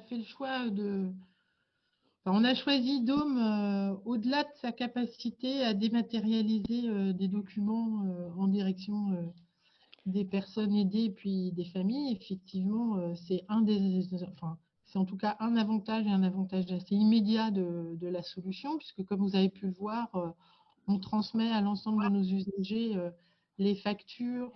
fait le choix on a choisi Dôme au-delà de sa capacité à dématérialiser des documents en direction des personnes aidées puis des familles. Effectivement, c'est en tout cas un avantage et un avantage assez immédiat de la solution, puisque comme vous avez pu le voir, on transmet à l'ensemble de nos usagers les factures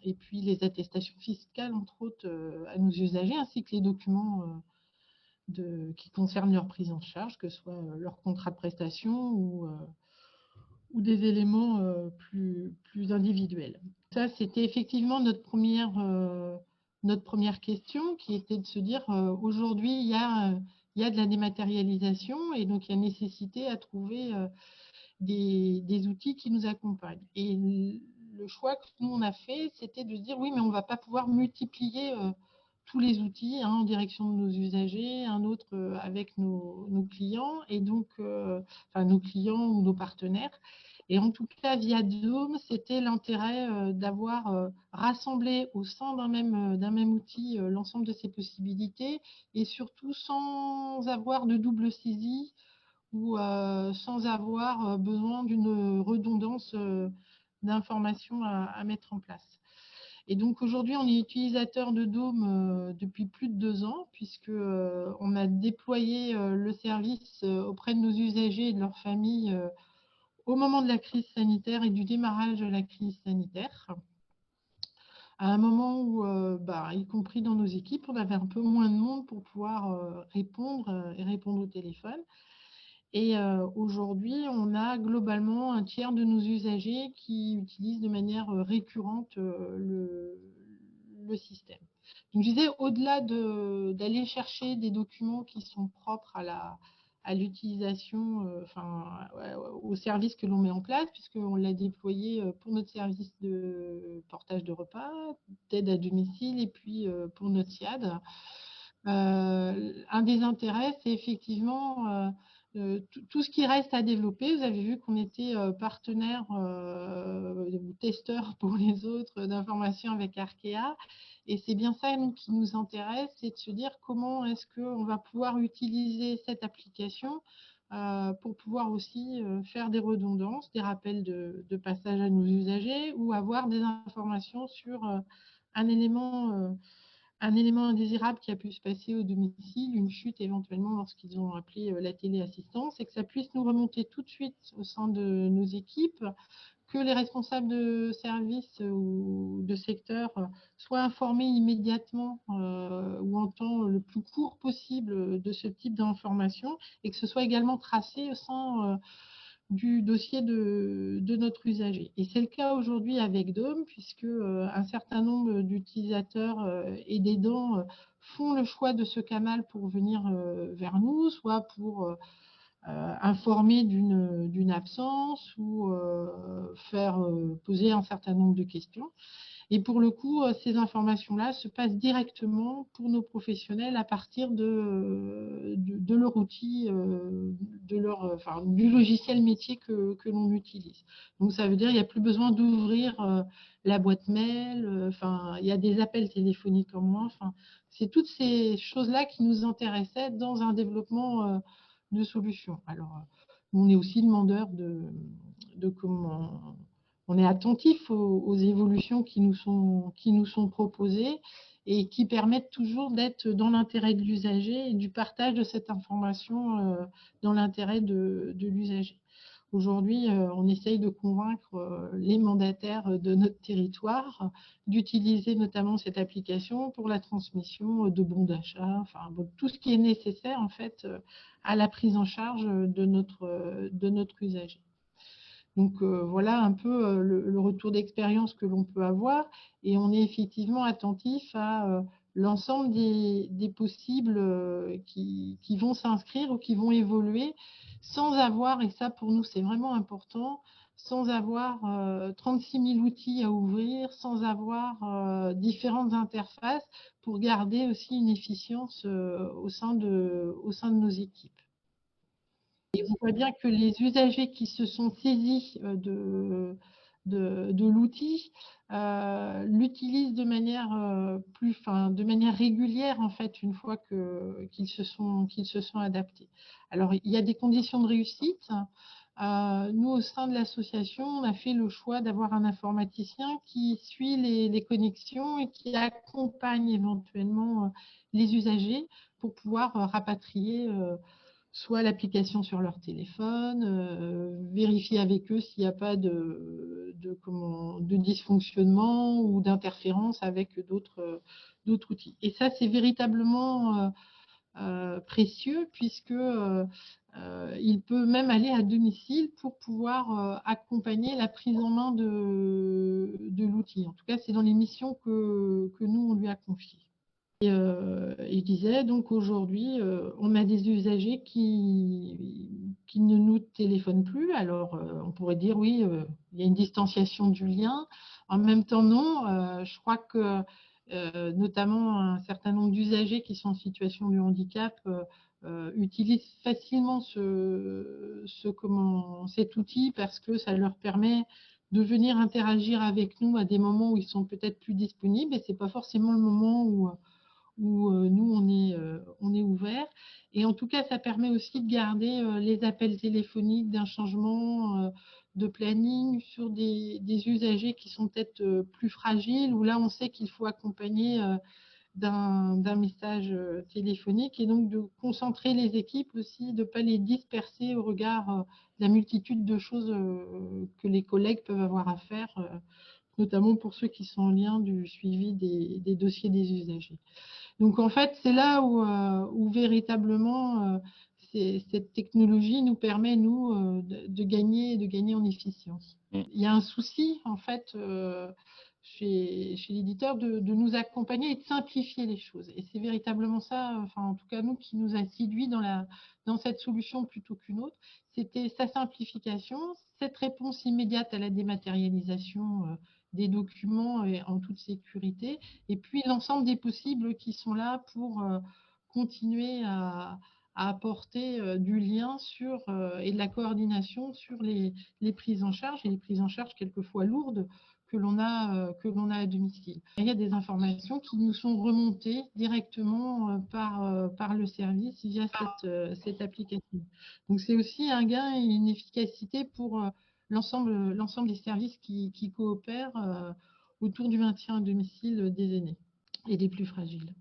et puis les attestations fiscales, entre autres, à nos usagers, ainsi que les documents qui concernent leur prise en charge, que ce soit leur contrat de prestation ou des éléments plus individuels. Ça, c'était effectivement notre première question, qui était de se dire aujourd'hui, il y a de la dématérialisation et donc il y a nécessité à trouver des outils qui nous accompagnent. Et le choix que nous, on a fait, c'était de se dire oui, mais on ne va pas pouvoir multiplier tous les outils, un en direction de nos usagers, un autre avec nos clients, et donc, nos clients ou nos partenaires. Et en tout cas, via Dôme, c'était l'intérêt d'avoir rassemblé au sein d'un même outil l'ensemble de ces possibilités, et surtout sans avoir de double saisie ou sans avoir besoin d'une redondance d'informations à mettre en place. Et donc aujourd'hui, on est utilisateur de Dôme depuis plus de 2 ans, puisque on a déployé le service auprès de nos usagers et de leurs familles au moment de la crise sanitaire et du démarrage de la crise sanitaire. À un moment où, y compris dans nos équipes, on avait un peu moins de monde pour pouvoir répondre et répondre au téléphone. Et aujourd'hui, on a globalement un tiers de nos usagers qui utilisent de manière récurrente le système. Donc, je disais, au-delà d'aller chercher des documents qui sont propres à l'utilisation, au service que l'on met en place, puisqu'on l'a déployé pour notre service de portage de repas, d'aide à domicile et puis pour notre SIAD. Un des intérêts, c'est effectivement tout ce qui reste à développer. Vous avez vu qu'on était partenaire ou testeur pour les autres d'informations avec Arkea. Et c'est bien ça qui nous intéresse, c'est de se dire comment est-ce qu'on va pouvoir utiliser cette application pour pouvoir aussi faire des redondances, des rappels de passage à nos usagers ou avoir des informations sur un élément indésirable qui a pu se passer au domicile, une chute éventuellement lorsqu'ils ont appelé la téléassistance, et que ça puisse nous remonter tout de suite au sein de nos équipes, que les responsables de service ou de secteur soient informés immédiatement ou en temps le plus court possible de ce type d'information, et que ce soit également tracé au sein du dossier de notre usager. Et c'est le cas aujourd'hui avec Dôme, puisque un certain nombre d'utilisateurs et d'aidants font le choix de ce canal pour venir vers nous, soit pour informer d'une absence ou faire poser un certain nombre de questions. Et pour le coup, ces informations-là se passent directement pour nos professionnels à partir de leur outil, du logiciel métier que l'on utilise. Donc ça veut dire qu'il n'y a plus besoin d'ouvrir la boîte mail, il y a des appels téléphoniques en moins. C'est toutes ces choses-là qui nous intéressaient dans un développement de solutions. Alors, on est aussi demandeur de comment on est attentif aux évolutions qui nous sont proposées et qui permettent toujours d'être dans l'intérêt de l'usager et du partage de cette information dans l'intérêt de l'usager. Aujourd'hui, on essaye de convaincre les mandataires de notre territoire d'utiliser notamment cette application pour la transmission de bons d'achat, tout ce qui est nécessaire en fait à la prise en charge de notre usager. Donc voilà un peu le retour d'expérience que l'on peut avoir, et on est effectivement attentif à l'ensemble des possibles qui vont s'inscrire ou qui vont évoluer sans avoir, et ça pour nous c'est vraiment important, sans avoir 36 000 outils à ouvrir, sans avoir différentes interfaces pour garder aussi une efficience au sein de nos équipes. Et on voit bien que les usagers qui se sont saisis de l'outil, l'utilisent de manière de manière régulière en fait une fois qu'ils se sont adaptés. Alors il y a des conditions de réussite. Nous, au sein de l'association, on a fait le choix d'avoir un informaticien qui suit les connexions et qui accompagne éventuellement les usagers pour pouvoir rapatrier soit l'application sur leur téléphone, vérifier avec eux s'il n'y a pas de dysfonctionnement ou d'interférence avec d'autres outils. Et ça, c'est véritablement précieux puisque il peut même aller à domicile pour pouvoir accompagner la prise en main de l'outil. En tout cas, c'est dans les missions que nous, on lui a confiées. Et je disais, donc aujourd'hui, on a des usagers qui ne nous téléphonent plus. Alors, on pourrait dire, oui, il y a une distanciation du lien. En même temps, non. Je crois que notamment un certain nombre d'usagers qui sont en situation de handicap utilisent facilement cet outil parce que ça leur permet de venir interagir avec nous à des moments où ils sont peut-être plus disponibles et ce n'est pas forcément le moment où nous, on est ouvert. Et en tout cas, ça permet aussi de garder les appels téléphoniques d'un changement de planning sur des usagers qui sont peut-être plus fragiles, où là, on sait qu'il faut accompagner d'un message téléphonique et donc de concentrer les équipes aussi, de ne pas les disperser au regard de la multitude de choses que les collègues peuvent avoir à faire, notamment pour ceux qui sont en lien du suivi des dossiers des usagers. Donc en fait, c'est là où véritablement cette technologie nous permet, nous, de gagner en efficience. Il y a un souci, en fait, chez l'éditeur de nous accompagner et de simplifier les choses. Et c'est véritablement ça, enfin en tout cas nous, qui nous a séduit dans cette solution plutôt qu'une autre. C'était sa simplification, cette réponse immédiate à la dématérialisation des documents en toute sécurité, et puis l'ensemble des possibles qui sont là pour continuer à apporter du lien et de la coordination sur les prises en charge, et les prises en charge quelquefois lourdes que l'on a à domicile. Il y a des informations qui nous sont remontées directement par le service via cette application. Donc c'est aussi un gain et une efficacité pour l'ensemble des services qui coopèrent autour du maintien à domicile des aînés et des plus fragiles.